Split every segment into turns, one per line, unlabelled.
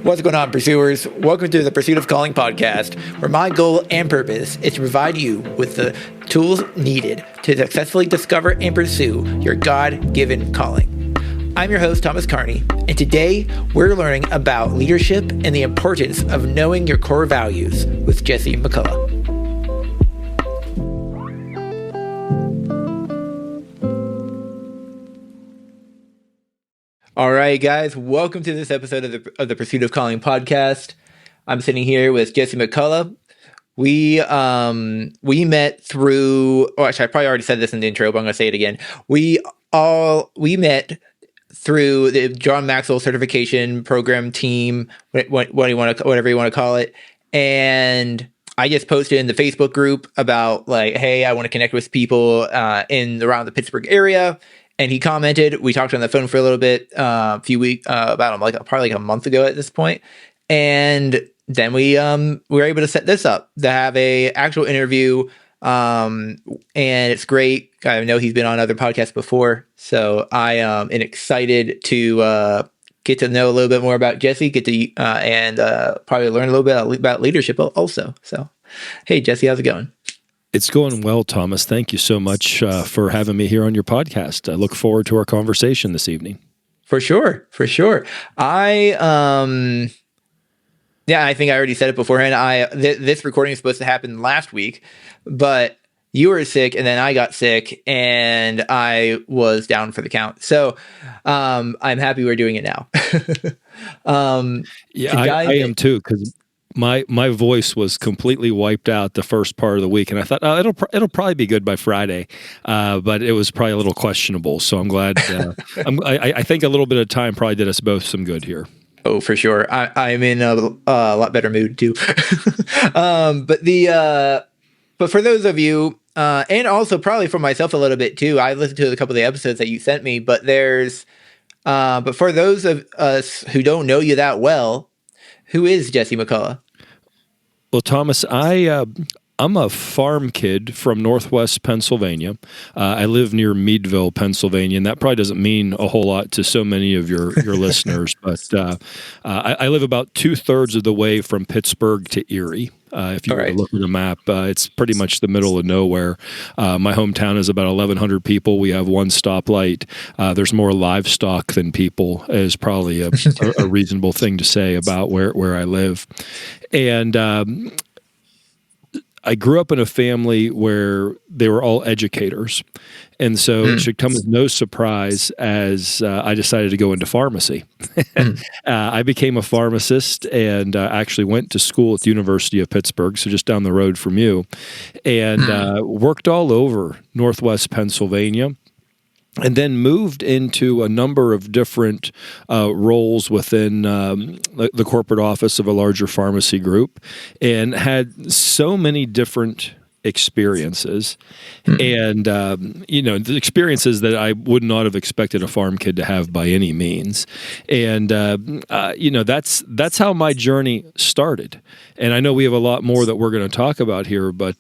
What's going on, pursuers? Welcome to the Pursuit of Calling podcast, where my goal and purpose is to provide you with the tools needed to successfully discover and pursue your God-given calling. I'm your host, Thomas.carney, and today we're learning about leadership and the importance of knowing your core values with Jesse McCullough. All right, guys, welcome to this episode of the Pursuit of Calling podcast. I'm sitting here with Jesse McCullough. We met through, actually, I probably already said this in the intro, but I'm going to say it again. We met through the John Maxwell certification program team, whatever you want to call it. And I just posted in the Facebook group about like, hey, I want to connect with people around the Pittsburgh area. And he commented. We talked on the phone for a little bit, about probably a month ago at this point. And then we were able to set this up to have a actual interview. And it's great. I know he's been on other podcasts before, so I am excited to get to know a little bit more about Jesse. And probably learn a little bit about leadership also. So, hey, Jesse, how's it going?
It's going well, Thomas. Thank you so much for having me here on your podcast. I look forward to our conversation this evening.
For sure. I think I already said it beforehand. This recording is supposed to happen last week, but you were sick and then I got sick and I was down for the count. So I'm happy we're doing it now.
I am too, because my voice was completely wiped out the first part of the week, and I thought, it'll probably be good by Friday, but it was probably a little questionable. So I'm glad. I think a little bit of time probably did us both some good here.
Oh, for sure. I'm in a lot better mood too. But for those of you, and also probably for myself a little bit too, I listened to a couple of the episodes that you sent me. But but for those of us who don't know you that well, who is Jesse McCullough?
Well, Thomas, I'm a farm kid from Northwest Pennsylvania. I live near Meadville, Pennsylvania, and that probably doesn't mean a whole lot to so many of your listeners, but I live about 2/3 of the way from Pittsburgh to Erie. If you were to look at a map, it's pretty much the middle of nowhere. My hometown is about 1,100 people. We have one stoplight. There's more livestock than people, is probably a reasonable thing to say about where I live. And I grew up in a family where they were all educators. And so it should come as no surprise as I decided to go into pharmacy. I became a pharmacist and actually went to school at the University of Pittsburgh, so just down the road from you, and worked all over Northwest Pennsylvania. And then moved into a number of different roles within the corporate office of a larger pharmacy group, and had so many different experiences, and the experiences that I would not have expected a farm kid to have by any means. And that's how my journey started. And I know we have a lot more that we're going to talk about here, but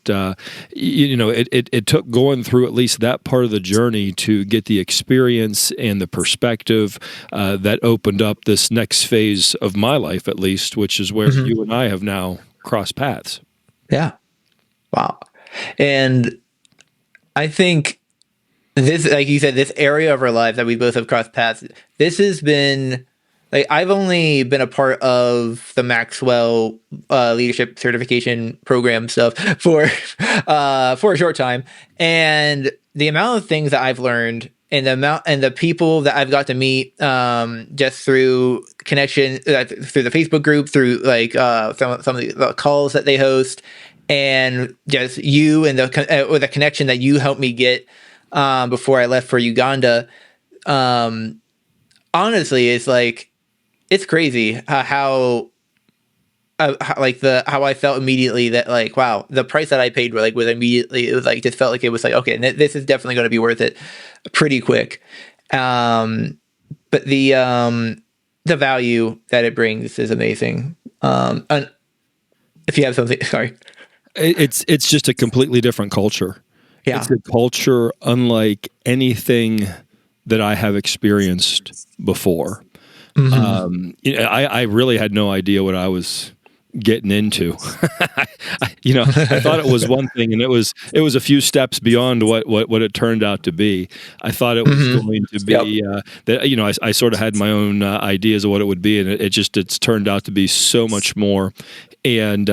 it took going through at least that part of the journey to get the experience and the perspective that opened up this next phase of my life, at least, which is where you and I have now crossed paths.
Yeah. Wow. And I think this, like you said, this area of our lives that we both have crossed paths, this has been, like, I've only been a part of the Maxwell leadership certification program stuff for a short time. And the amount of things that I've learned and the people that I've got to meet just through connection, through the Facebook group, through like some of the calls that they host, and just you and the connection that you helped me get before I left for Uganda. Honestly, it's crazy how I felt immediately that, like, wow, the price that I paid was immediately, it was like, just felt like it was like, okay, this is definitely going to be worth it pretty quick. But the value that it brings is amazing. And if you have something, sorry.
It's just a completely different culture. Yeah. It's a culture unlike anything that I have experienced before. I really had no idea what I was getting into. I thought it was one thing, and it was a few steps beyond what it turned out to be. I thought it was going to be that I sort of had my own ideas of what it would be, and it's turned out to be so much more. And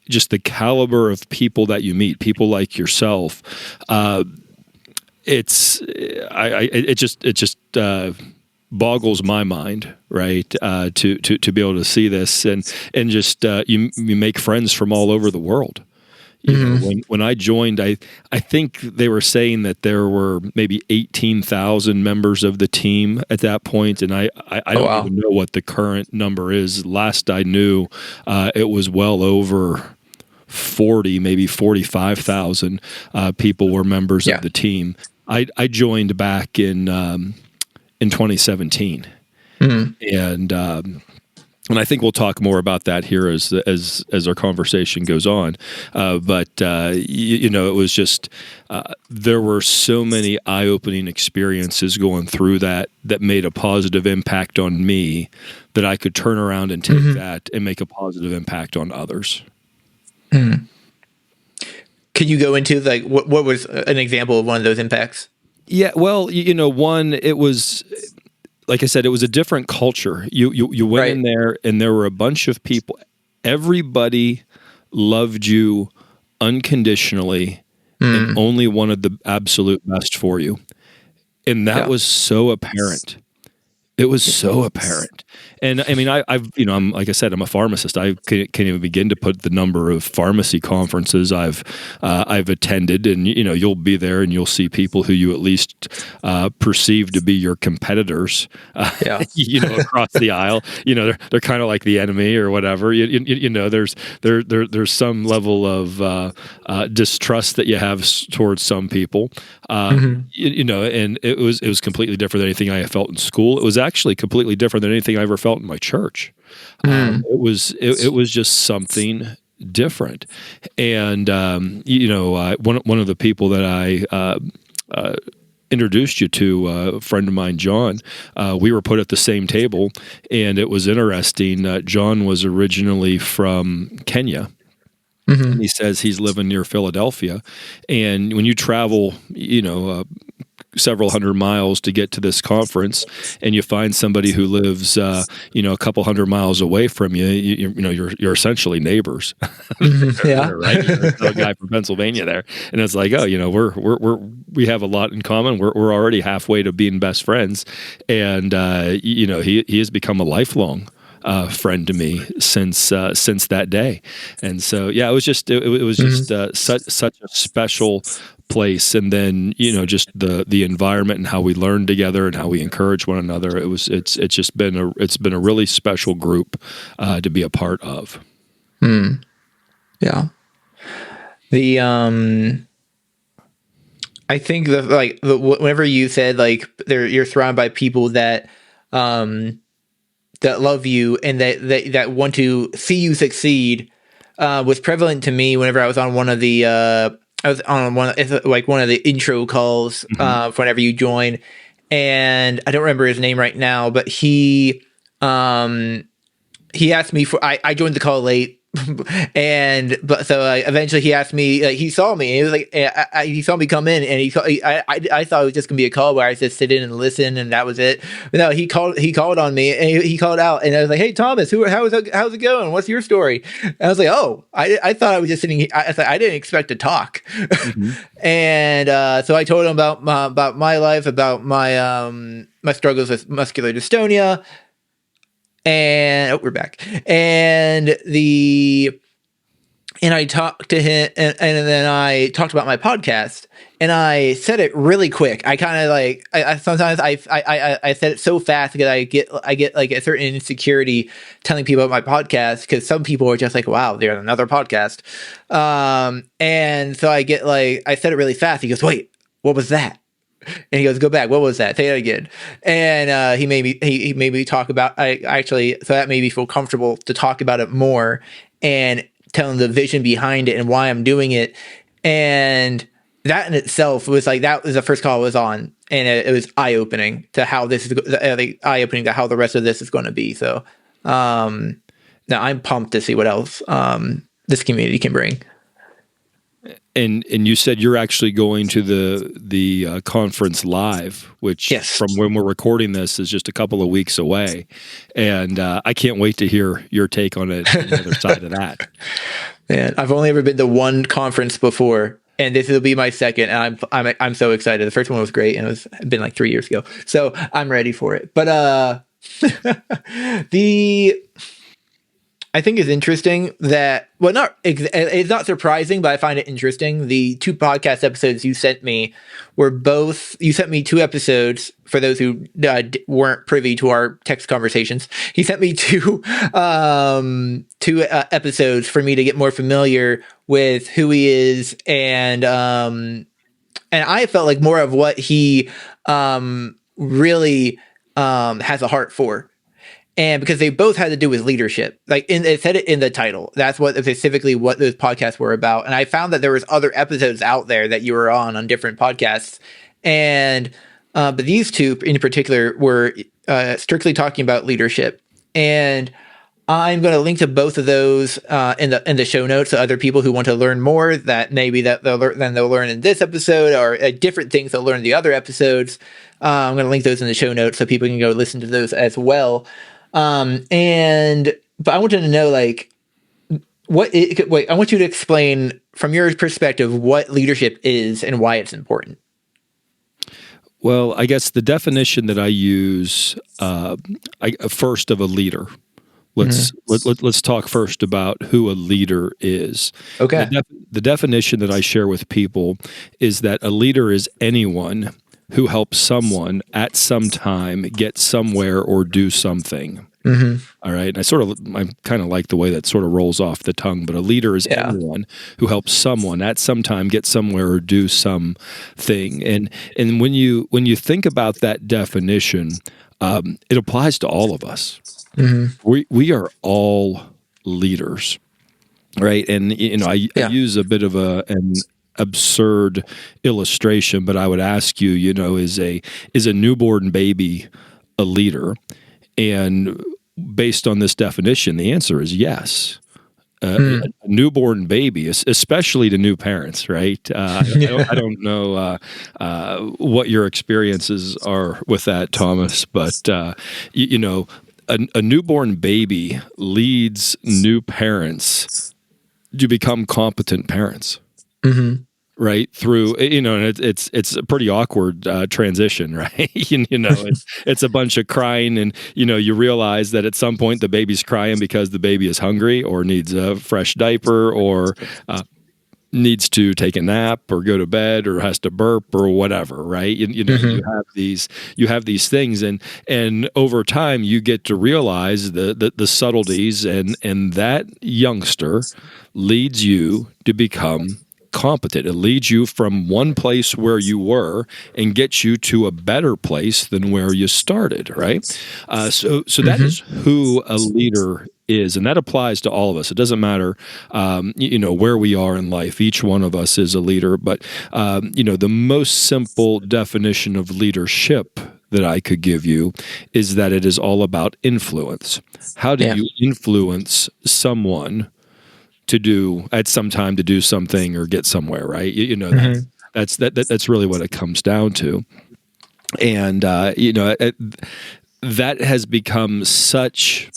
just the caliber of people that you meet, people like yourself, it just boggles my mind, right? To be able to see this and just you make friends from all over the world. You know, when I joined, I think they were saying that there were maybe 18,000 members of the team at that point, and I don't even know what the current number is. Last I knew, it was well over 40, maybe 45,000 people were members of the team. I joined back in 2017, and I think we'll talk more about that here as our conversation goes on. But it was just there were so many eye-opening experiences going through that made a positive impact on me that I could turn around and take that and make a positive impact on others.
Could you go into like what was an example of one of those impacts?
Yeah, well, one, it was, like I said, it was a different culture. You went in there, and there were a bunch of people. Everybody loved you unconditionally and only wanted the absolute best for you. And that was so apparent. It was so apparent. And I mean, I'm like I said, I'm a pharmacist. I can't even begin to put the number of pharmacy conferences I've attended, and you'll be there and you'll see people who you at least perceive to be your competitors. Across the aisle. They're kind of like the enemy or whatever. There's some level of distrust that you have towards some people. And it was completely different than anything I felt in school. It was actually completely different than anything I ever felt in my church. It was just something different. And one of the people that I introduced you to, a friend of mine, John, we were put at the same table, and it was interesting. John was originally from Kenya. And he says he's living near Philadelphia, and when you travel, several hundred miles to get to this conference, and you find somebody who lives, a couple hundred miles away from you, you're essentially neighbors. Right? There's a guy from Pennsylvania there, and it's like, we have a lot in common. We're already halfway to being best friends, and he has become a lifelong friend to me since that day. And so, it was just such a special place. And then, just the environment and how we learn together and how we encourage one another. It's been a really special group to be a part of.
Yeah. I think whenever you said you're surrounded by people that love you and that want to see you succeed was prevalent to me whenever I was on one of the one of the intro calls for whenever you join, and I don't remember his name right now, but he asked me I joined the call late. Eventually he asked me, he saw me, and it was he saw me come in, and I thought it was just gonna be a call where I just sit in and listen, and that was it. But no, he called on me, and he called out, and I was like, "Hey, Thomas, how's it going? What's your story?" And I was like, "Oh, I thought I was just sitting. I didn't expect to talk." And so I told him about my life, about my struggles with muscular dystonia. And we're back. And I talked to him, and then I talked about my podcast, and I said it really quick. I kind of sometimes I said it so fast because I get like a certain insecurity telling people about my podcast, because some people are just like, wow, there's another podcast. And so I said it really fast. He goes, wait, what was that? And he goes, go back. What was that? Say it again. And he made me talk about. So that made me feel comfortable to talk about it more and tell him the vision behind it and why I'm doing it. And that in itself was like, that was the first call I was on, and it was eye opening to how this is eye opening to how the rest of this is going to be. So now I'm pumped to see what else this community can bring.
And you said you're actually going to the conference live, which
yes,
from when we're recording this is just a couple of weeks away, and I can't wait to hear your take on it on the other side of that.
Man, I've only ever been to one conference before, and this will be my second. And I'm so excited. The first one was great, and it's been like 3 years ago, so I'm ready for it. But I think it's interesting that, well, it's not surprising, but I find it interesting. The 2 podcast episodes you sent me you sent me 2 episodes for those who weren't privy to our text conversations. He sent me two episodes for me to get more familiar with who he is. And I felt like more of what he really has a heart for. And because they both had to do with leadership, like it said it in the title. That's what specifically what those podcasts were about. And I found that there was other episodes out there that you were on different podcasts, and but these 2 in particular were strictly talking about leadership. And I'm going to link to both of those in the show notes. So other people who want to learn more, that maybe that they'll learn in this episode, or different things they'll learn in the other episodes. I'm going to link those in the show notes so people can go listen to those as well. But I wanted to know, like, I want you to explain from your perspective what leadership is and why it's important.
Well, I guess the definition that I use first of a leader. Let's talk first about who a leader is.
Okay.
The definition that I share with people is that a leader is anyone who helps someone at some time get somewhere or do something. Mm-hmm. All right. And I kind of like the way that sort of rolls off the tongue, but a leader is anyone who helps someone at some time get somewhere or do something. And when you think about that definition, it applies to all of us. Mm-hmm. We are all leaders, right? And I use a bit of an absurd illustration, but I would ask you, is a newborn baby a leader? And based on this definition, the answer is yes. A newborn baby, especially to new parents, right? I don't know what your experiences are with that, Thomas, but a newborn baby leads new parents to become competent parents. Mm-hmm. Right through, and it's a pretty awkward transition, right? It's a bunch of crying, and you realize that at some point the baby's crying because the baby is hungry or needs a fresh diaper or needs to take a nap or go to bed or has to burp or whatever, right? You have these things, and over time you get to realize the subtleties, and that youngster leads you to become competent. It leads you from one place where you were and gets you to a better place than where you started, right? So that is who a leader is, and that applies to all of us. It doesn't matter, where we are in life. Each one of us is a leader, but the most simple definition of leadership that I could give you is that it is all about influence. How do you influence someone to do at some time to do something or get somewhere, right? That's really what it comes down to. And that has become such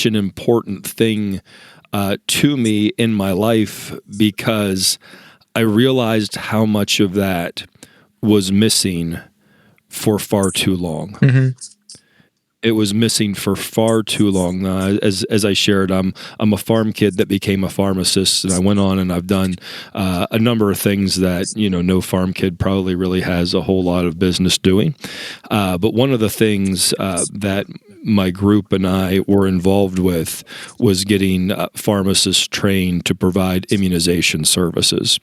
an important thing to me in my life, because I realized how much of that was missing for far too long. Mm-hmm. It was missing for far too long. As I shared, I'm a farm kid that became a pharmacist, and I went on and I've done a number of things that no farm kid probably really has a whole lot of business doing. But one of the things that my group and I were involved with was getting pharmacists trained to provide immunization services.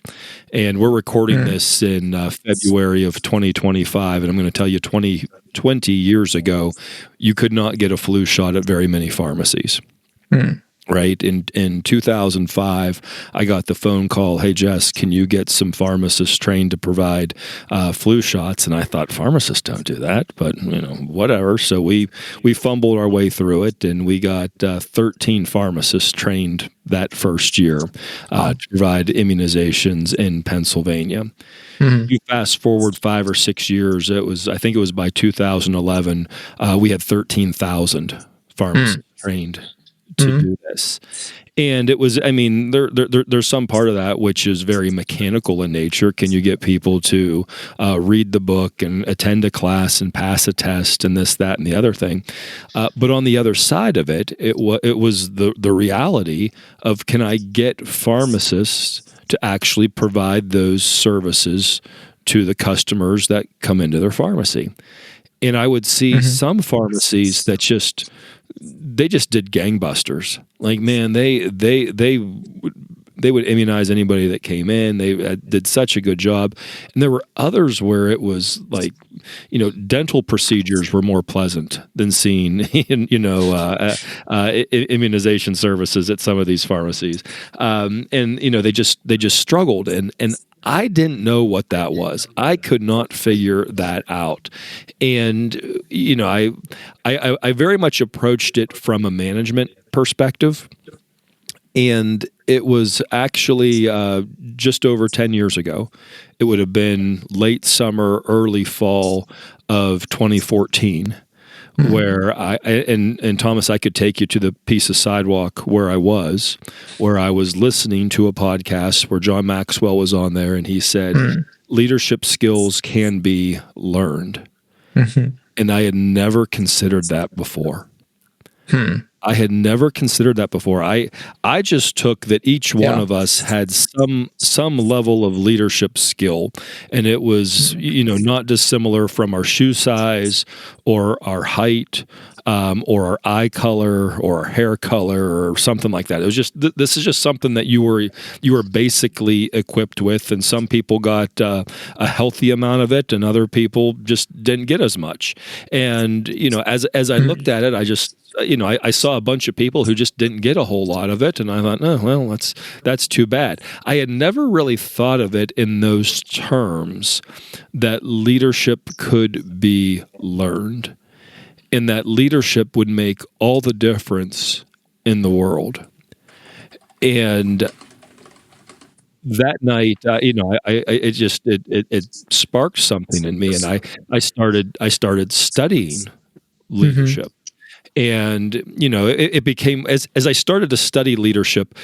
And we're recording this in February of 2025, and I'm going to tell you 20 years ago, you could not get a flu shot at very many pharmacies. Right. In 2005, I got the phone call, "Hey, Jess, can you get some pharmacists trained to provide flu shots?" And I thought, pharmacists don't do that, but whatever. So we fumbled our way through it, and we got 13 pharmacists trained that first year to provide immunizations in Pennsylvania. You fast forward 5 or 6 years, I think it was by 2011, we had 13,000 pharmacists trained to do this. And it was, there's some part of that which is very mechanical in nature. Can you get people to read the book and attend a class and pass a test and this, that, and the other thing? But on the other side of it, it was the reality of, can I get pharmacists to actually provide those services to the customers that come into their pharmacy? And I would see some pharmacies that just did gangbusters. Like, man, they would immunize anybody that came in. They did such a good job. And there were others where it was like, dental procedures were more pleasant than seen in, immunization services at some of these pharmacies. And they just struggled. And I didn't know what that was. I could not figure that out. And, I very much approached it from a management perspective. And it was actually just over 10 years ago. It would have been late summer, early fall of 2014. Where and Thomas, I could take you to the piece of sidewalk where I was listening to a podcast where John Maxwell was on there, and he said, leadership skills can be learned. And I had never considered that before. I had never considered that before. I just took that each one of us had some level of leadership skill, and it was not dissimilar from our shoe size or our height or our eye color or our hair color or something like that. It was just this is just something that you were basically equipped with, and some people got a healthy amount of it, and other people just didn't get as much. And as I looked at it, I just I saw a bunch of people who just didn't get a whole lot of it, and I thought, oh, well, that's too bad. I had never really thought of it in those terms, that leadership could be learned, and that leadership would make all the difference in the world. And that night, it sparked something in me, and I started studying leadership. And, it became, as I started to study leadership,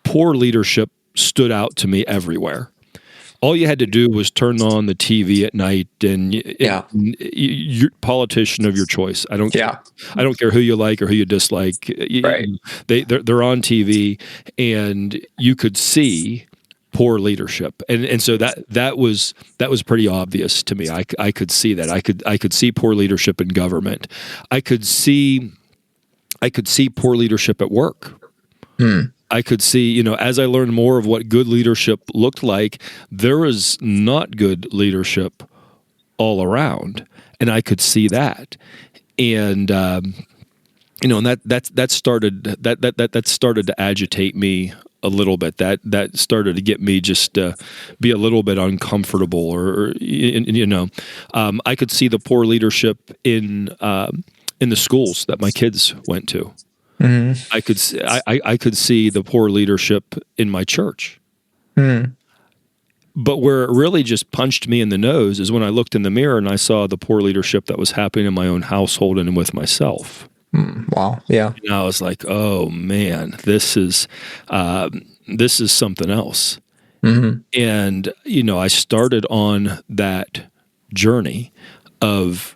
poor leadership stood out to me everywhere. All you had to do was turn on the TV at night, and you're politician of your choice. I don't care who you like or who you dislike.
Right.
They're on TV, and you could see poor leadership, and so that was pretty obvious to me. I could see that. I could see poor leadership in government. I could see poor leadership at work. I could see, as I learned more of what good leadership looked like, there was not good leadership all around, and I could see that. And and that started to agitate me a little bit. That started to get me just be a little bit uncomfortable, or I could see the poor leadership in the schools that my kids went to. I could see the poor leadership in my church. But where it really just punched me in the nose is when I looked in the mirror and I saw the poor leadership that was happening in my own household and with myself.
Wow. Yeah.
And I was like, oh man, this is something else. And, I started on that journey of,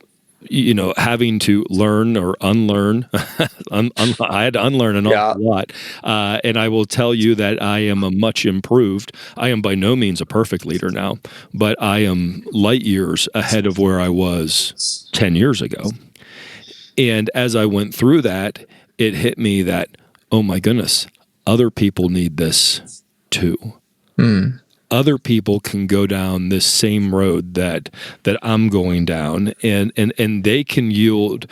having to learn or unlearn. I had to unlearn an awful lot. And I will tell you that I am a much improved. I am by no means a perfect leader now, but I am light years ahead of where I was 10 years ago. And as I went through that, it hit me that, oh my goodness, other people need this too. Other people can go down this same road that I'm going down, and they can yield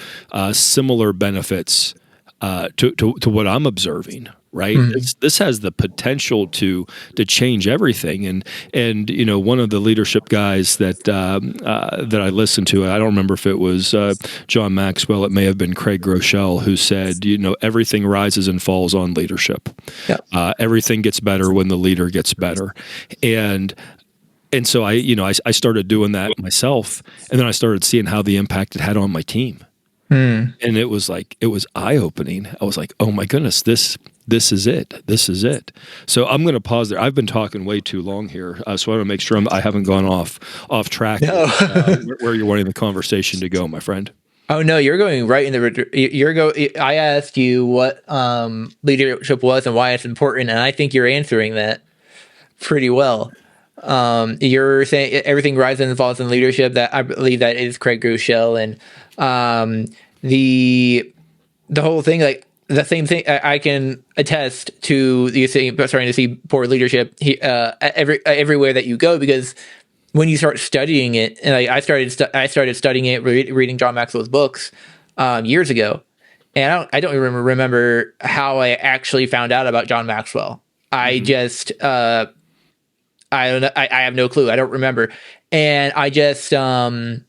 similar benefits to what I'm observing. Right, this has the potential to change everything, and one of the leadership guys that I listened to, I don't remember if it was John Maxwell, it may have been Craig Groeschel, who said, everything rises and falls on leadership. Yep. Everything gets better when the leader gets better, and so I started doing that myself, and then I started seeing how the impact it had on my team. And it was eye-opening. I was like, oh my goodness, this is it. This is it. So I'm going to pause there. I've been talking way too long here, so I want to make sure I haven't gone off track where you're wanting the conversation to go, my friend.
Oh no, you're going right in the. I asked you what leadership was and why it's important, and I think you're answering that pretty well. You're saying everything rises and falls in leadership. That I believe that is Craig Groeschel, and the whole thing, like the same thing. I can attest to you starting to see poor leadership everywhere that you go, because when you start studying it, and I started studying it, reading John Maxwell's books years ago, and I don't even remember how I actually found out about John Maxwell. I just I don't know. I have no clue. I don't remember. And I just, the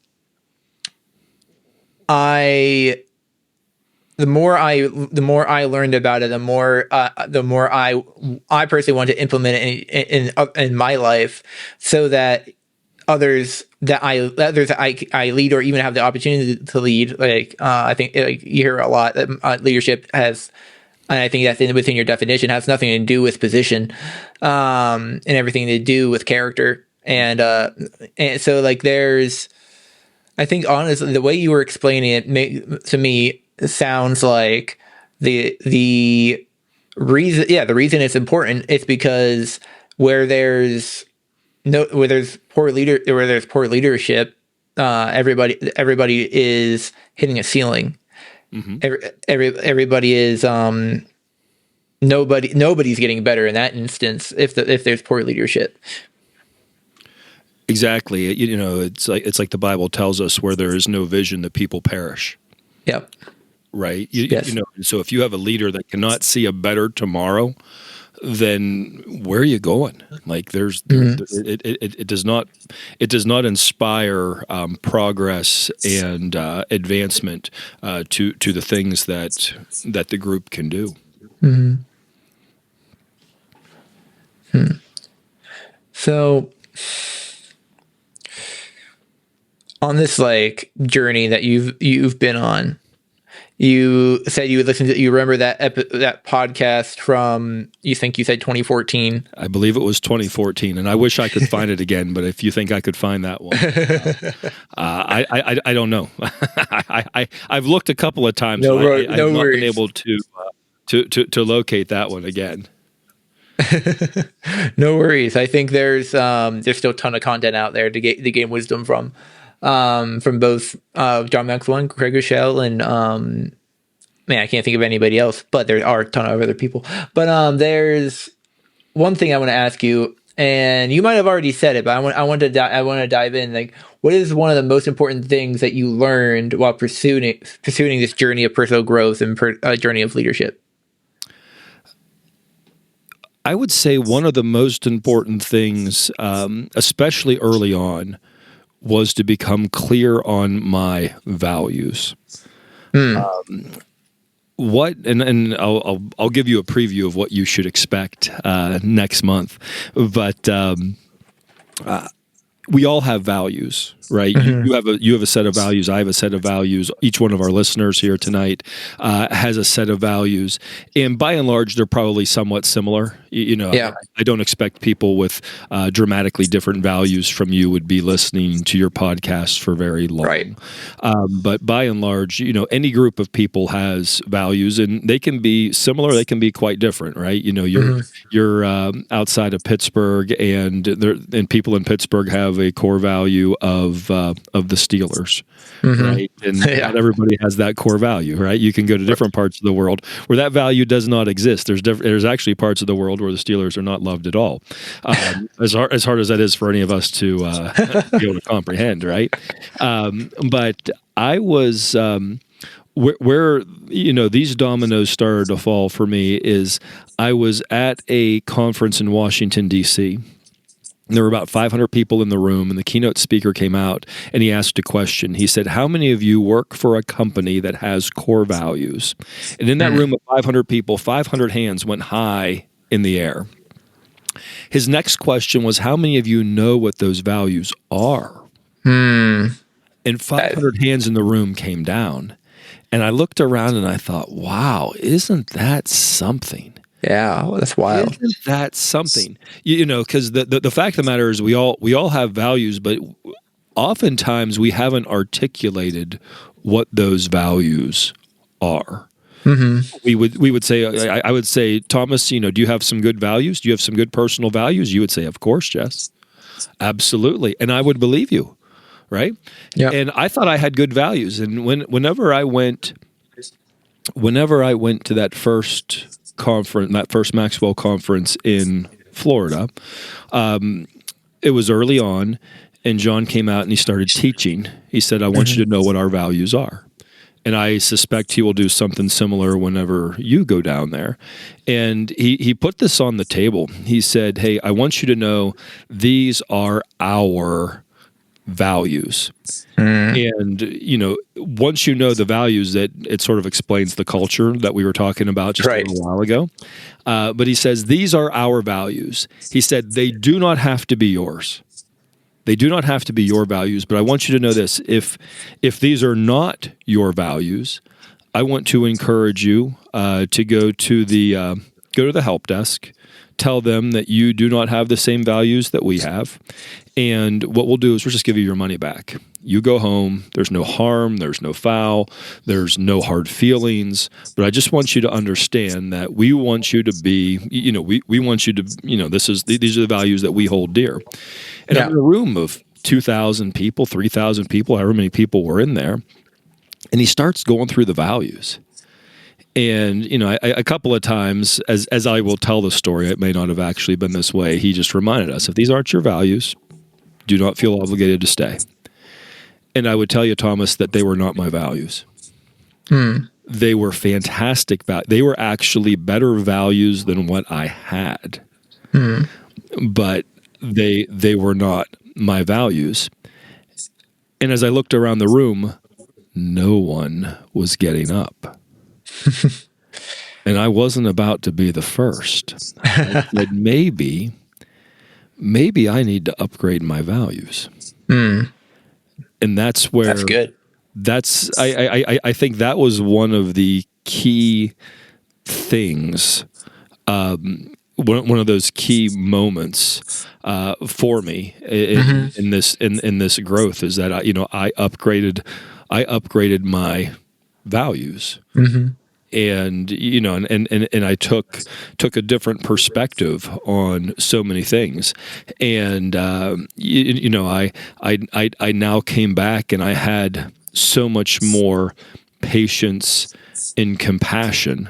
more I learned about it, the more I personally want to implement it in my life, so that others that I lead, or even have the opportunity to lead. Like, I think you hear a lot that leadership has, and I think that's within your definition, has nothing to do with position, and everything to do with character. And so, like, I think honestly, the way you were explaining it to me sounds like the reason it's important is because where there's poor leadership, everybody is hitting a ceiling. Everybody is nobody's getting better in that instance if there's poor leadership.
Exactly. It's like the Bible tells us, where there is no vision, the people perish.
Yep.
Right.
Yes.
So if you have a leader that cannot see a better tomorrow, then where are you going? Like, it does not inspire progress and advancement to the things that the group can do.
So, on this journey that you've been on, you said you would listen to. You remember that podcast from? You think you said 2014?
I believe it was 2014, and I wish I could find it again. But if you think I could find that one, I don't know. I've looked a couple of times.
I've
not been able to locate that one again.
No worries. I think there's still a ton of content out there to gain wisdom from both John Maxwell and Craig Groeschel, and I can't think of anybody else, but there are a ton of other people. But there's one thing I want to ask you, and you might have already said it, but I want to dive in. Like, what is one of the most important things that you learned while pursuing this journey of personal growth and journey of leadership?
I would say one of the most important things, especially early on, was to become clear on my values. I'll give you a preview of what you should expect next month. But we all have values, right? You have a set of values. I have a set of values. Each one of our listeners here tonight has a set of values, and by and large, they're probably somewhat similar. I don't expect people with dramatically different values from you would be listening to your podcast for very long.
Right.
But by and large, any group of people has values, and they can be similar. They can be quite different, right? You're outside of Pittsburgh, and people in Pittsburgh have a core value of the Steelers, right? And not everybody has that core value, right? You can go to different parts of the world where that value does not exist. There's actually parts of the world where the Steelers are not loved at all. As hard as that is for any of us to be able to comprehend, right? But I was where these dominoes started to fall for me is I was at a conference in Washington, D.C. There were about 500 people in the room, and the keynote speaker came out, and he asked a question. He said, how many of you work for a company that has core values? And in that room of 500 people, 500 hands went high in the air. His next question was, how many of you know what those values are? And 500 hands in the room came down. And I looked around and I thought, wow, isn't that something?
Yeah, that's wild.
Isn't that something? Because the fact of the matter is we all have values, but oftentimes we haven't articulated what those values are. We would say, I would say, Thomas, do you have some good values? Do you have some good personal values? You would say, of course, Jess. Absolutely. And I would believe you. Right?
Yeah.
And I thought I had good values. And whenever I went to that first conference, that first Maxwell conference in Florida, it was early on, and John came out and he started teaching. He said, I want you to know what our values are. And I suspect he will do something similar whenever you go down there. And he put this on the table. He said, hey, I want you to know these are our values. And, once you know the values, that it sort of explains the culture that we were talking about just a little while ago. But he says, these are our values. He said, they do not have to be yours. They do not have to be your values, but I want you to know this. If these are not your values, I want to encourage you to go to the help desk, tell them that you do not have the same values that we have. And what we'll do is we'll just give you your money back. You go home. There's no harm. There's no foul. There's no hard feelings. But I just want you to understand that we want you to be, we want you to, these are the values that we hold dear. And I'm in a room of 2,000 people, 3,000 people, however many people were in there. And he starts going through the values. And, a couple of times, as I will tell the story, it may not have actually been this way. He just reminded us, if these aren't your values, do not feel obligated to stay. And I would tell you, Thomas, that they were not my values. They were fantastic. They were actually better values than what I had. But they were not my values. And as I looked around the room, no one was getting up. And I wasn't about to be the first. I said, maybe I need to upgrade my values. And that's where...
That's good.
I think that was one of the key things, one of those key moments for me in this growth is that I upgraded my values. And and I took a different perspective on so many things, and I now came back and I had so much more patience and compassion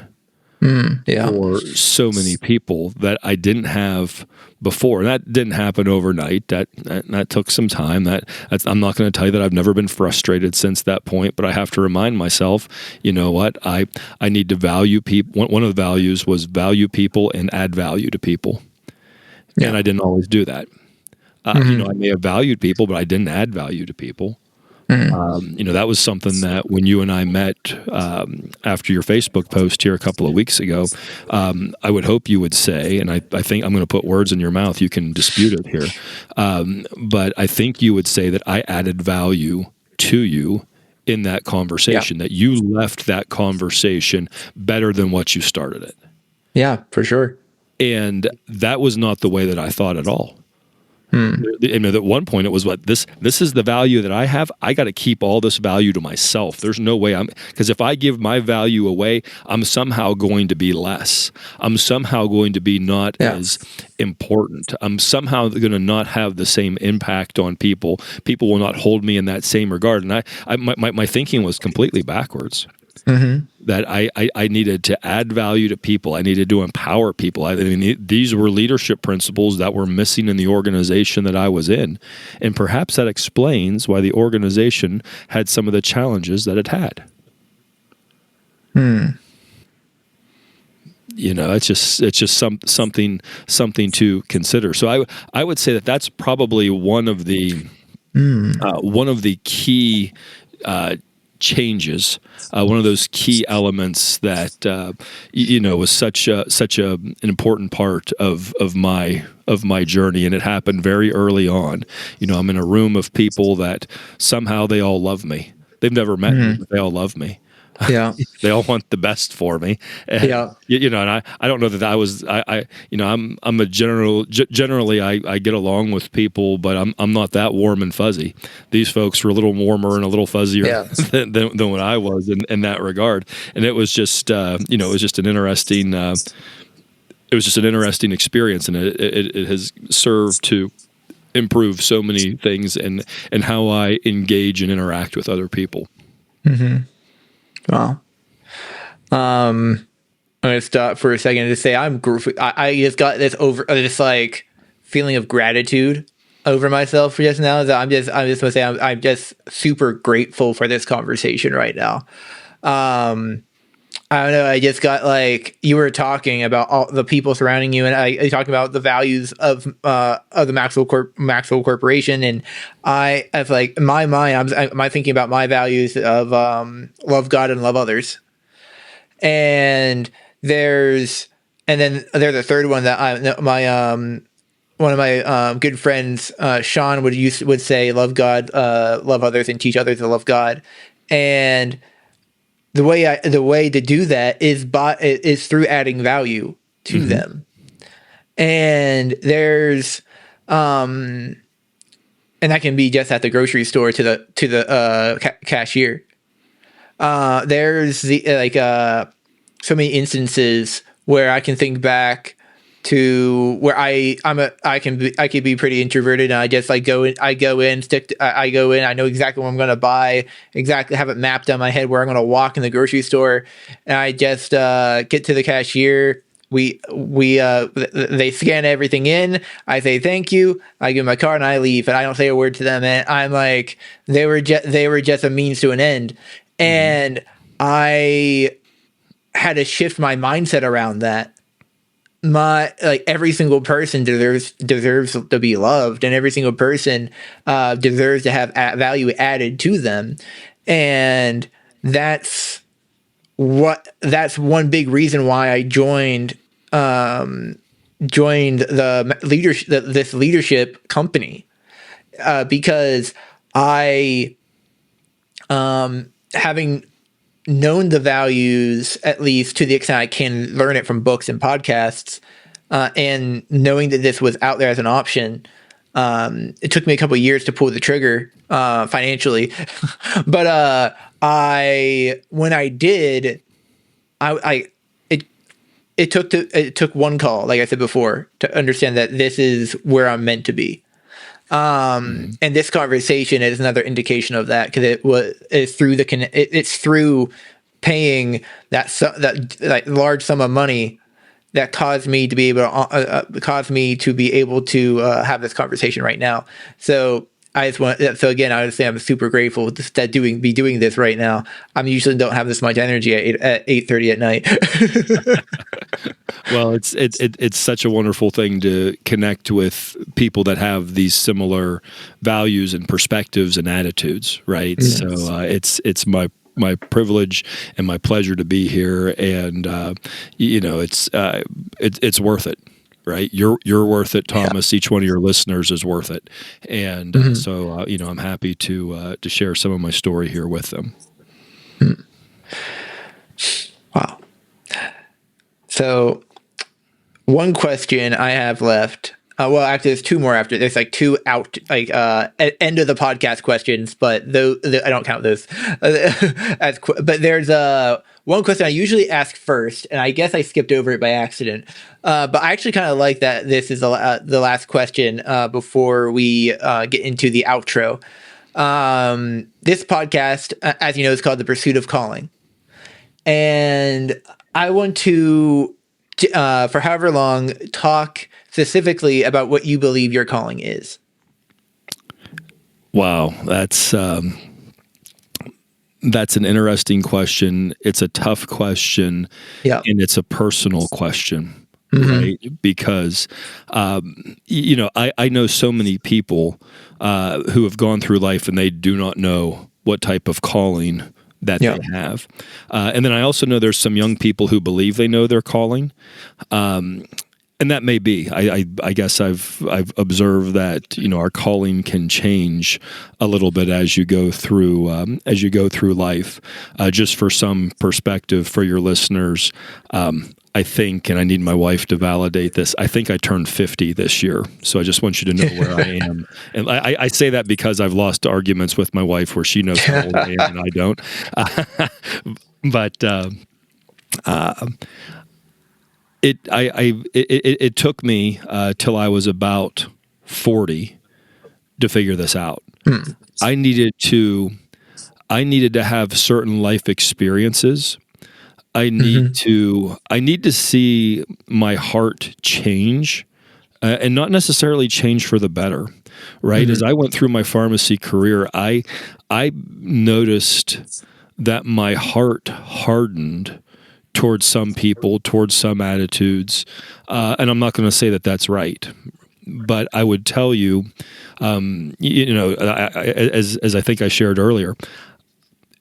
for so many people that I didn't have before. And that didn't happen overnight. That took some time. I'm not going to tell you that I've never been frustrated since that point, but I have to remind myself, you know what? I need to value people. One of the values was value people and add value to people. Yeah. And I didn't always do that. I may have valued people, but I didn't add value to people. That was something that when you and I met after your Facebook post here a couple of weeks ago, I would hope you would say, and I think I'm going to put words in your mouth, you can dispute it here, but I think you would say that I added value to you in that conversation, that you left that conversation better than what you started it.
Yeah, for sure.
And that was not the way that I thought at all. At one point it was this is the value that I have. I got to keep all this value to myself. There's no way because if I give my value away, I'm somehow going to be less. I'm somehow going to be not as important. I'm somehow going to not have the same impact on people. People will not hold me in that same regard. And my thinking was completely backwards. That I needed to add value to people. I needed to empower people. These were leadership principles that were missing in the organization that I was in. And perhaps that explains why the organization had some of the challenges that it had. It's just something to consider. So I would say that's probably one of the key changes, one of those key elements that was such an important part of my journey, and it happened very early on. I'm in a room of people that somehow they all love me. They've never met me, but they all love me.
Yeah.
They all want the best for me. And,
Yeah.
And I don't know that I'm a generally I get along with people, but I'm not that warm and fuzzy. These folks were a little warmer and a little fuzzier than what I was in that regard. And it was just, it was just an interesting, experience, and it has served to improve so many things and how I engage and interact with other people.
Mm-hmm. Wow. I'm going to stop for a second to say I just got this like feeling of gratitude over myself for just now. I'm just going to say I'm just super grateful for this conversation right now. I don't know. I just got like, you were talking about all the people surrounding you, and I talked about the values of the Maxwell Corporation, and I have like in my mind, I'm thinking about my values of love God and love others, and there's a third one that one of my good friends, Sean, would say, love God, love others, and teach others to love God, and the way to do that is through adding value to them. And there's and that can be just at the grocery store to the cashier. There's so many instances where I can think back to where I could be pretty introverted, and I just like go in. I go in. I know exactly what I'm going to buy. Exactly have it mapped on my head where I'm going to walk in the grocery store, and I just get to the cashier. They scan everything in. I say thank you. I give my card and I leave, and I don't say a word to them. And I'm like, they were just a means to an end, and I had to shift my mindset around that. Every single person deserves to be loved, and every single person deserves to have value added to them, and that's one big reason why I joined the leadership, this leadership company, because I having known the values, at least to the extent I can learn it from books and podcasts, and knowing that this was out there as an option, it took me a couple of years to pull the trigger financially, but when I did, it took one call, like I said before, to understand that this is where I'm meant to be. And this conversation is another indication of that, because it's through paying that large sum of money that caused me to be able to have this conversation right now. So I would say I'm super grateful that be doing this right now. I usually don't have this much energy at 8:30 at night.
Well, it's such a wonderful thing to connect with people that have these similar values and perspectives and attitudes, right? Yes. So it's my privilege and my pleasure to be here, and it's worth it. Right, you're worth it, Thomas. Yeah. Each one of your listeners is worth it, and so I'm happy to share some of my story here with them.
Wow. So, one question I have left. Well, actually, there's two more after. There's like two out, end of the podcast questions, but I don't count those. But there's one question I usually ask first, and I guess I skipped over it by accident. But I actually kind of like that this is the last question before we get into the outro. This podcast, as you know, is called The Pursuit of Calling. And I want to, for however long, talk specifically about what you believe your calling is.
Wow, that's That's an interesting question. It's a tough question, and it's a personal question, right? Because, I know so many people who have gone through life and they do not know what type of calling that they have. And then I also know there's some young people who believe they know their calling. And that may be. I guess I've observed that our calling can change a little bit as you go through life. Just for some perspective for your listeners, I think, and I need my wife to validate this, I think I turned 50 this year. So I just want you to know where I am. And I say that because I've lost arguments with my wife where she knows how old I am and I don't. But it took me till I was about 40 to figure this out. I needed to have certain life experiences. I need to see my heart change, and not necessarily change for the better. Right? As I went through my pharmacy career, I noticed that my heart hardened towards some people, towards some attitudes. And I'm not going to say that that's right, but I would tell you, as I think I shared earlier,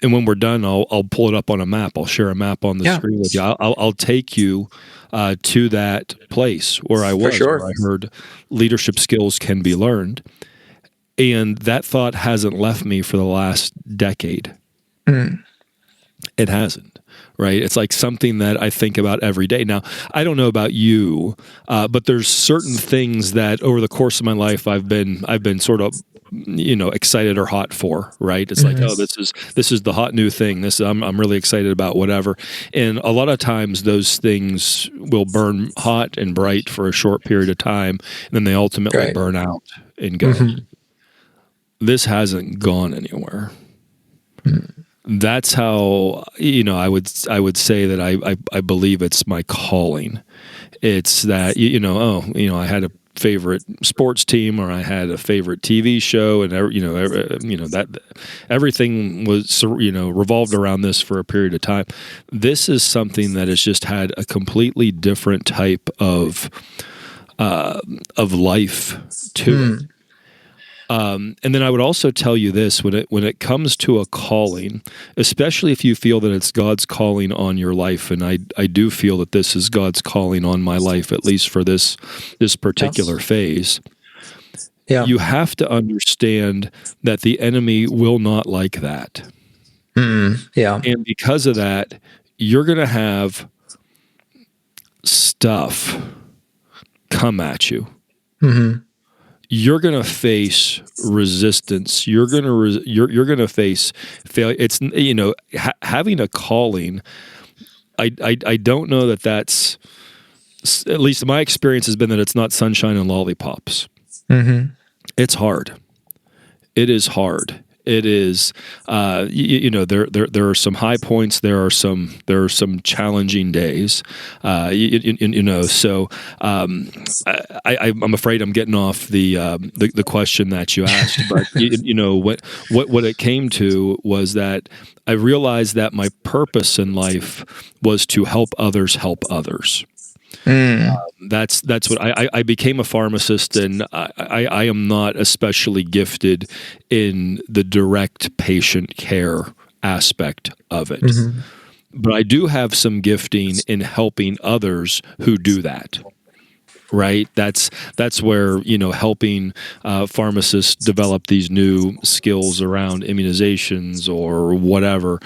and when we're done, I'll pull it up on a map. I'll share a map on the screen with you. I'll take you to that place where I was, where I heard leadership skills can be learned. And that thought hasn't left me for the last decade. It hasn't. Right? It's like something that I think about every day. Now, I don't know about you, but there's certain things that over the course of my life I've been sort of excited or hot for, right? It's like, oh, this is the hot new thing. This I'm really excited about, whatever. And a lot of times those things will burn hot and bright for a short period of time, and then they ultimately burn out and go. This hasn't gone anywhere. That's how I would say that I believe it's my calling. It's that I had a favorite sports team, or I had a favorite TV show, and that everything was revolved around this for a period of time. This is something that has just had a completely different type of life to it. And then I would also tell you this, when it comes to a calling, especially if you feel that it's God's calling on your life, and I do feel that this is God's calling on my life, at least for this particular phase, you have to understand that the enemy will not like that. And because of that, you're going to have stuff come at you. You're going to face resistance. You're going to face failure. It's having a calling. I don't know that that's, at least my experience has been, that it's not sunshine and lollipops. It's hard. It is hard. It is, there are some high points. There are some challenging days, So I'm afraid I'm getting off the question that you asked. But what it came to was that I realized that my purpose in life was to help others help others. That's what I became a pharmacist, and I am not especially gifted in the direct patient care aspect of it. But I do have some gifting in helping others who do that. Right? That's where, helping pharmacists develop these new skills around immunizations or whatever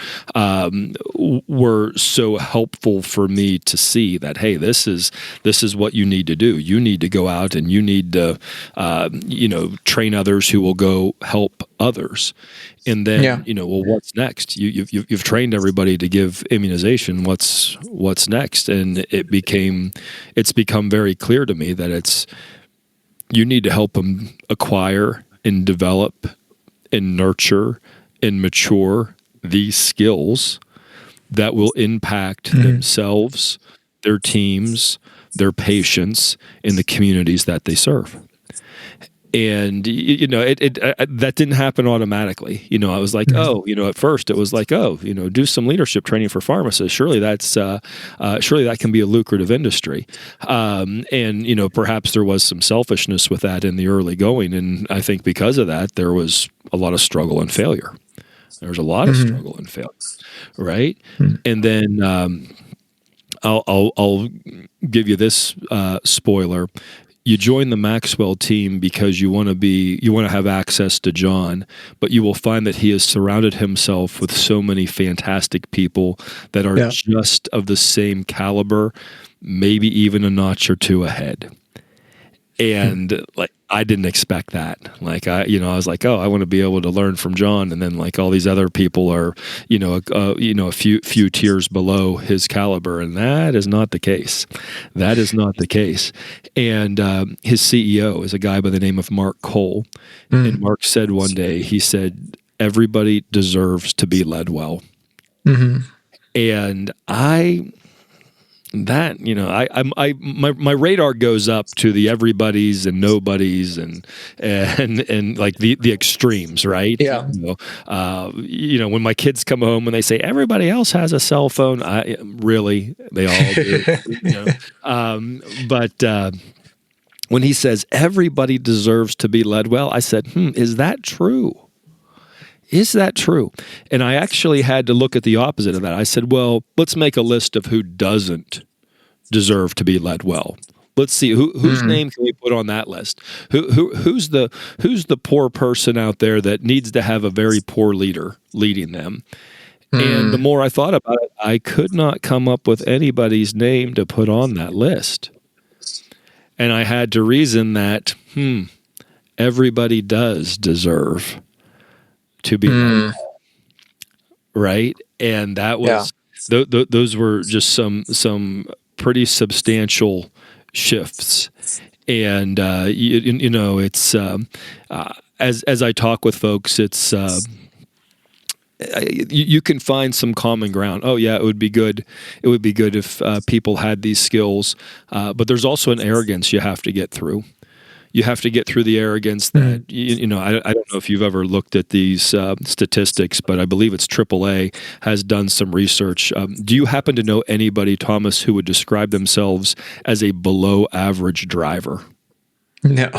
were so helpful for me to see that, hey, this is what you need to do. You need to go out and you need to, train others who will go help others. And then, well, what's next? You've trained everybody to give immunization. What's next? And it's become very clear to me that you need to help them acquire and develop and nurture and mature these skills that will impact themselves, their teams, their patients, and the communities that they serve. And that didn't happen automatically. I was like, at first it was like, do some leadership training for pharmacists. Surely surely that can be a lucrative industry. And perhaps there was some selfishness with that in the early going, and I think because of that, there was a lot of struggle and failure. There was a lot of struggle and failure, right? And then I'll give you this spoiler. You join the Maxwell team because you want to have access to John, but you will find that he has surrounded himself with so many fantastic people that are just of the same caliber, maybe even a notch or two ahead. And I didn't expect that. I was like, I want to be able to learn from John, and then all these other people are, a few tiers below his caliber, and that is not the case. That is not the case. And his CEO is a guy by the name of Mark Cole, and Mark said one day, he said, "Everybody deserves to be led well," and my radar goes up to the everybody's and nobody's and like the extremes, right?
Yeah.
When my kids come home and they say everybody else has a cell phone, they all do. But when he says everybody deserves to be led well, I said, is that true? Is that true? And I actually had to look at the opposite of that. I said, well, let's make a list of who doesn't deserve to be led well. Let's see whose name can we put on that list. Who's the poor person out there that needs to have a very poor leader leading them? And the more I thought about it, I could not come up with anybody's name to put on that list. And I had to reason that everybody does deserve to be right, and that was those were just some pretty substantial shifts. And it's as I talk with folks, it's you can find some common ground. Oh yeah, it would be good. It would be good if people had these skills, but there's also an arrogance you have to get through. You have to get through the arrogance that, I don't know if you've ever looked at these statistics, but I believe it's AAA has done some research. Do you happen to know anybody, Thomas, who would describe themselves as a below average driver?
No.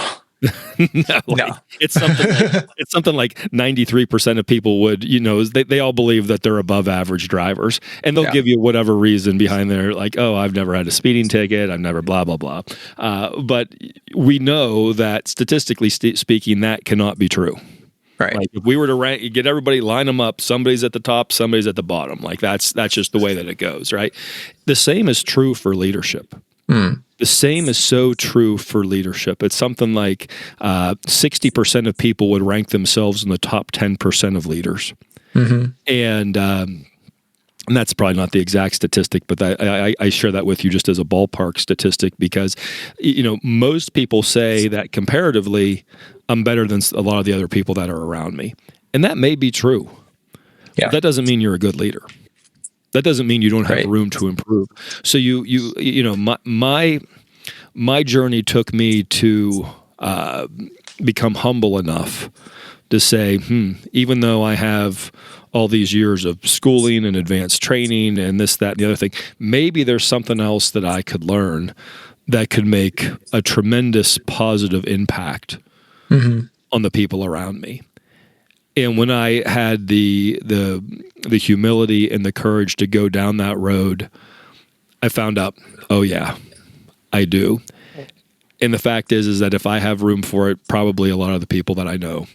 No. It's something like 93% of people would, they all believe that they're above average drivers, and they'll give you whatever reason behind there, like, oh, I've never had a speeding ticket, I've never blah, blah, blah. But we know that statistically speaking, that cannot be true. Right. Like if we were to get everybody, line them up, somebody's at the top, somebody's at the bottom. Like that's just the way that it goes, right? The same is true for leadership. The same is so true for leadership. It's something like 60% of people would rank themselves in the top 10% of leaders. And that's probably not the exact statistic, but I share that with you just as a ballpark statistic because, most people say that comparatively, I'm better than a lot of the other people that are around me. And that may be true. Yeah. But that doesn't mean you're a good leader. That doesn't mean you don't have room to improve. So my journey took me to become humble enough to say, even though I have all these years of schooling and advanced training and this, that, and the other thing, maybe there's something else that I could learn that could make a tremendous positive impact on the people around me. And when I had the humility and the courage to go down that road, I found out, oh yeah, I do. And the fact is that if I have room for it, probably a lot of the people that I know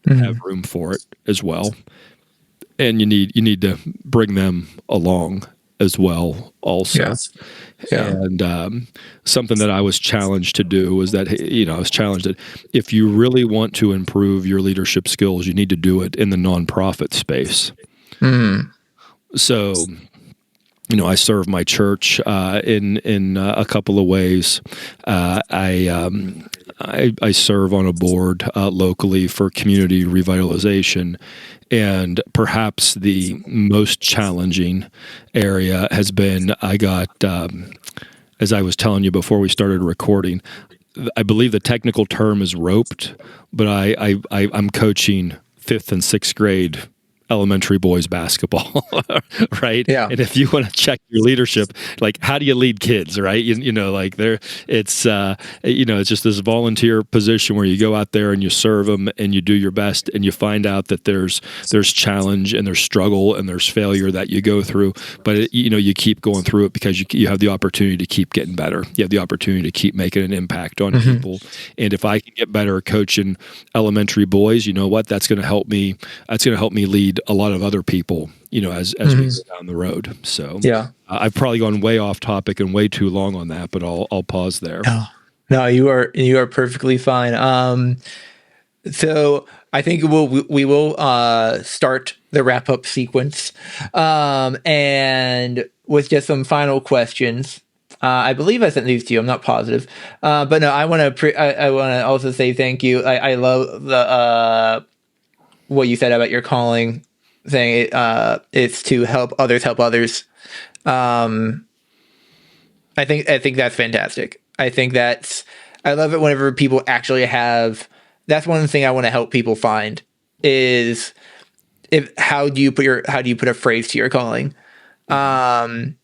have room for it as well. And you need to bring them along as well also. Yes. Yeah. And something that I was challenged to do was that, I was challenged that if you really want to improve your leadership skills, you need to do it in the nonprofit space. So, I serve my church in a couple of ways. I serve on a board locally for community revitalization. And perhaps the most challenging area has been I got, as I was telling you before we started recording, I believe the technical term is roped, but I'm coaching 5th and 6th grade elementary boys basketball, right?
Yeah.
And if you want to check your leadership, like how do you lead kids, right? Like it's just this volunteer position where you go out there and you serve them and you do your best, and you find out that there's challenge and there's struggle and there's failure that you go through, but you keep going through it because you have the opportunity to keep getting better. You have the opportunity to keep making an impact on people. And if I can get better at coaching elementary boys, you know what? That's going to help me. That's going to help me lead a lot of other people, as we go down the road. So
yeah,
I've probably gone way off topic and way too long on that, but I'll pause there.
No, you are perfectly fine. So I think we will start the wrap up sequence, and with just some final questions. I believe I sent these to you. I'm not positive, but no, I want to also say thank you. I love the what you said about your calling, saying it's to help others. I think that's fantastic. I love it whenever people actually have. That's one thing I want to help people find is how do you put a phrase to your calling, and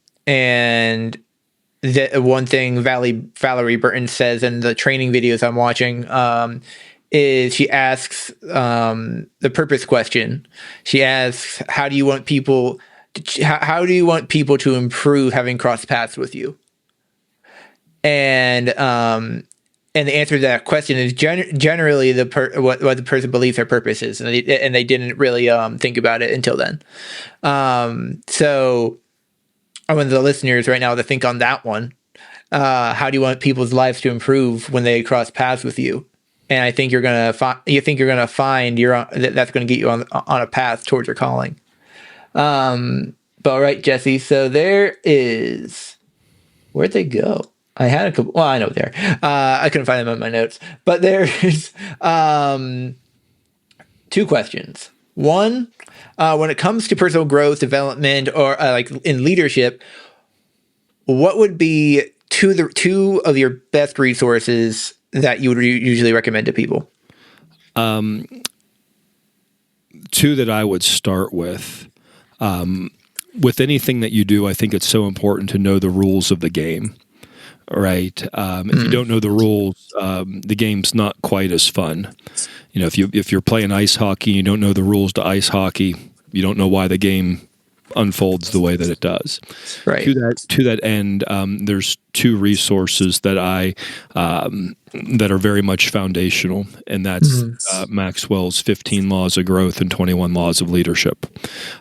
the one thing Valerie Burton says in the training videos I'm watching is she asks the purpose question. She asks, how do you want people to improve having crossed paths with you? And the answer to that question is generally what the person believes their purpose is, and they didn't really think about it until then. So I want the listeners right now to think on that one. How do you want people's lives to improve when they cross paths with you? And I think you're gonna find that's going to get you on a path towards your calling. But all right, Jesse. So there is, where'd they go? I had a couple. Well, I know there. I couldn't find them in my notes. But there's 2 questions. One, when it comes to personal growth, development, or like in leadership, what would be two of your best resources that you would usually recommend to people?
2 that I would start with. With anything that you do, I think it's so important to know the rules of the game, right? If you don't know the rules, the game's not quite as fun. If you're playing ice hockey, you don't know the rules to ice hockey, you don't know why the game unfolds the way that it does.
Right.
To that end, there's 2 resources that that are very much foundational, and that's Maxwell's 15 Laws of Growth and 21 Laws of Leadership.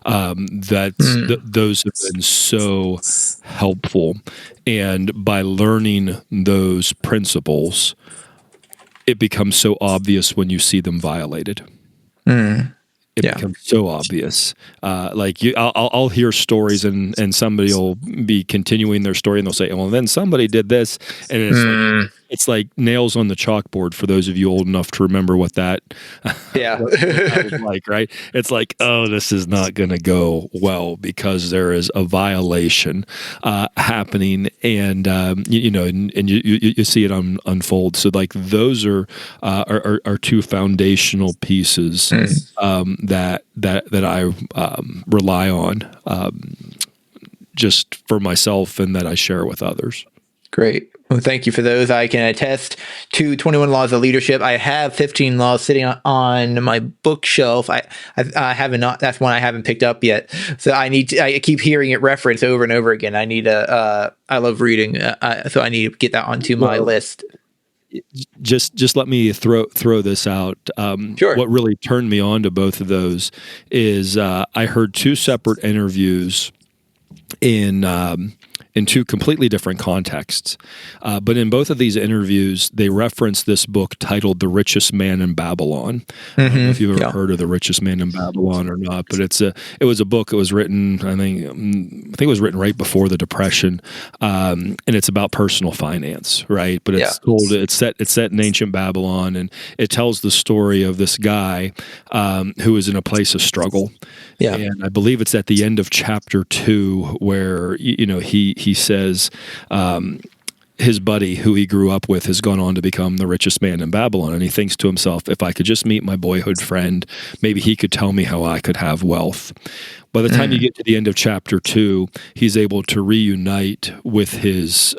Those have been so helpful, and by learning those principles, it becomes so obvious when you see them violated. It becomes so obvious. I'll hear stories and somebody will be continuing their story and they'll say, well, then somebody did this. And it's like nails on the chalkboard for those of you old enough to remember what that, what that was like, right? It's like, oh, this is not going to go well because there is a violation happening, and you see it unfold. So like those are 2 foundational pieces that I rely on just for myself and that I share with others.
Great. Well, thank you for those. I can attest to 21 Laws of Leadership. I have 15 Laws sitting on my bookshelf. I haven't. That's one I haven't picked up yet. So I keep hearing it referenced over and over again. I need I love reading, so I need to get that onto my list.
Just let me throw this out.
Sure.
What really turned me on to both of those is I heard 2 separate interviews in 2 completely different contexts. But in both of these interviews, they reference this book titled The Richest Man in Babylon. I don't know if you've ever heard of The Richest Man in Babylon or not, but it was a book that was written, I think it was written right before the Depression, and it's about personal finance, right? But it's set in ancient Babylon, and it tells the story of this guy who is in a place of struggle. Yeah. And I believe it's at the end of chapter 2 where he says, his buddy who he grew up with has gone on to become the richest man in Babylon. And he thinks to himself, if I could just meet my boyhood friend, maybe he could tell me how I could have wealth. By the time you get to the end of chapter 2, he's able to reunite with his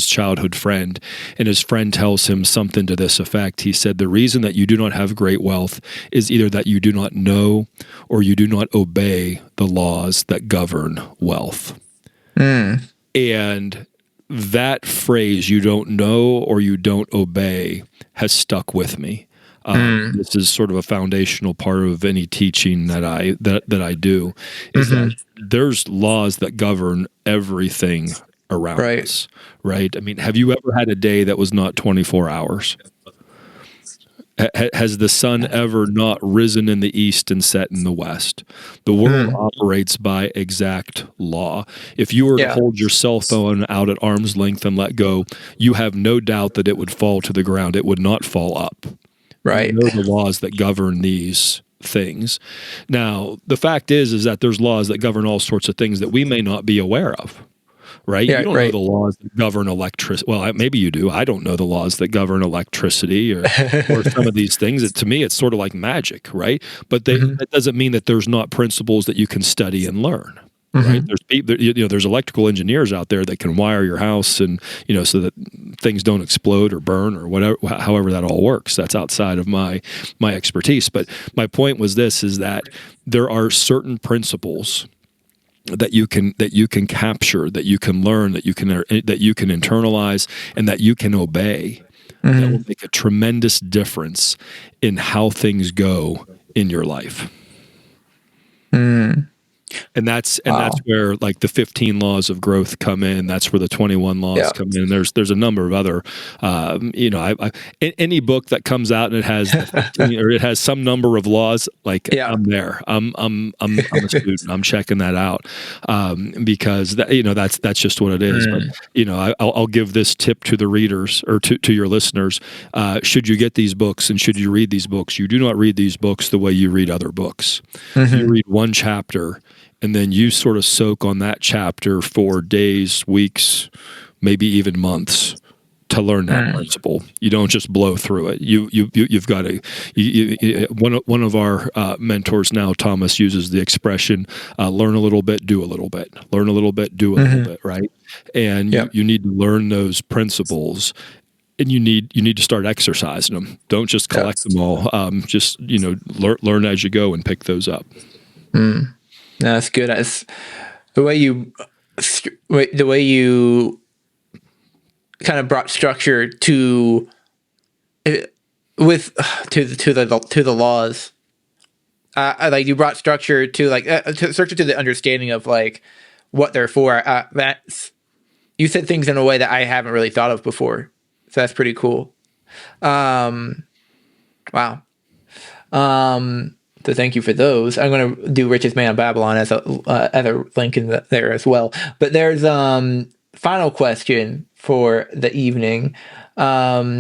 childhood friend, and his friend tells him something to this effect. He said, the reason that you do not have great wealth is either that you do not know or you do not obey the laws that govern wealth. And that phrase, you don't know or you don't obey, has stuck with me. This is sort of a foundational part of any teaching that I do, is that there's laws that govern everything around us, right? I mean, have you ever had a day that was not 24 hours? Has the sun ever not risen in the east and set in the west? The world operates by exact law. If you were to hold your cell phone out at arm's length and let go, you have no doubt that it would fall to the ground. It would not fall up.
Right.
You know the laws that govern these things. Now, the fact is that there's laws that govern all sorts of things that we may not be aware of. Right?
Yeah,
you don't know the laws that govern electricity. Well, maybe you do. I don't know the laws that govern electricity or some of these things. To me, it's sort of like magic, right? But that doesn't mean that there's not principles that you can study and learn. Right? There's electrical engineers out there that can wire your house and, so that things don't explode or burn or whatever, however that all works. That's outside of my expertise. But my point was this, is that there are certain principles that you can capture, that you can learn, that you can internalize, and that you can obey, that will make a tremendous difference in how things go in your life. And that's where like the 15 laws of growth come in. That's where the 21 laws come in. There's a number of other, any book that comes out and it has or it has some number of laws, like I'm there. I'm a student. I'm checking that out because that's just what it is. But I'll give this tip to the readers or to your listeners. Should you get these books and should you read these books, you do not read these books the way you read other books. You read one chapter, and then you sort of soak on that chapter for days, weeks, maybe even months to learn that principle. You don't just blow through it. You've got to. One of our mentors now, Thomas, uses the expression: "Learn a little bit, do a little bit. Learn a little bit, do a little bit." Right, and you need to learn those principles. And you need to start exercising them. Don't just collect them all. Just learn as you go and pick those up.
No, that's good. The way you kind of brought structure to the laws. Like you brought structure to structure to the understanding of like what they're for. You said things in a way that I haven't really thought of before. So that's pretty cool. Wow. So thank you for those. I'm going to do Richest Man in Babylon as a link in there as well. But there's final question for the evening. Now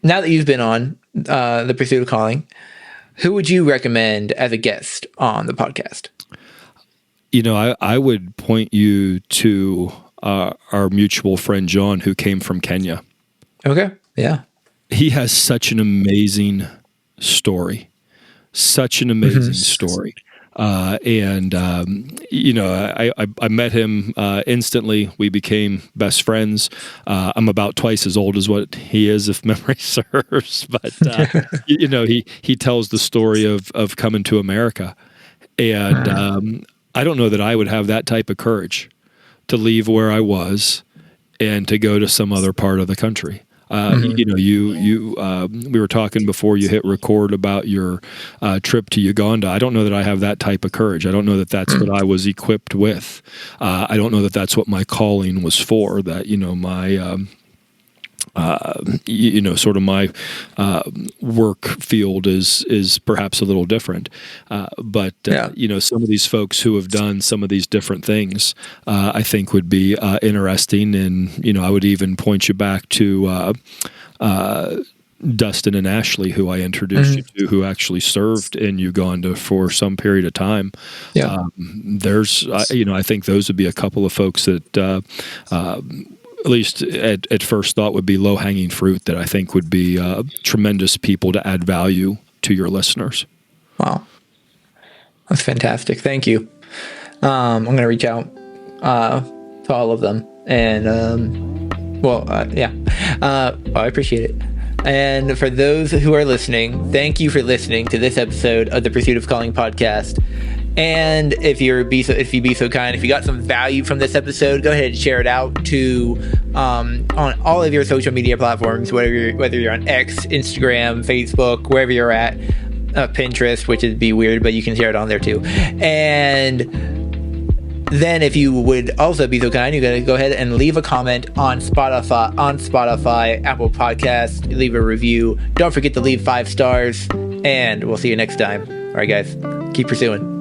that you've been on The Pursuit of Calling, who would you recommend as a guest on the podcast?
I would point you to our mutual friend John, who came from Kenya.
Okay. Yeah.
He has such an amazing story. Such an amazing story. I met him instantly. We became best friends. I'm about twice as old as what he is, if memory serves. But, he tells the story of coming to America. And I don't know that I would have that type of courage to leave where I was and to go to some other part of the country. We were talking before you hit record about your trip to Uganda. I don't know that I have that type of courage. I don't know that that's what I was equipped with. I don't know that that's what my calling was for, that, my sort of my work field is perhaps a little different. But some of these folks who have done some of these different things, I think would be interesting. And, I would even point you back to Dustin and Ashley, who I introduced you to, who actually served in Uganda for some period of time. I think those would be a couple of folks that at least at first thought, would be low-hanging fruit that I think would be tremendous people to add value to your listeners.
Wow. That's fantastic. Thank you. I'm going to reach out to all of them. And, I appreciate it. And for those who are listening, thank you for listening to this episode of the Pursuit of Calling podcast. And if you be so kind, if you got some value from this episode, go ahead and share it out to on all of your social media platforms, whether you're on X, Instagram, Facebook, wherever you're at, Pinterest, which would be weird, but you can share it on there too. And then if you would also be so kind, you're going to go ahead and leave a comment on Spotify, Apple Podcasts, leave a review. Don't forget to leave 5 stars, and we'll see you next time. All right, guys, keep pursuing.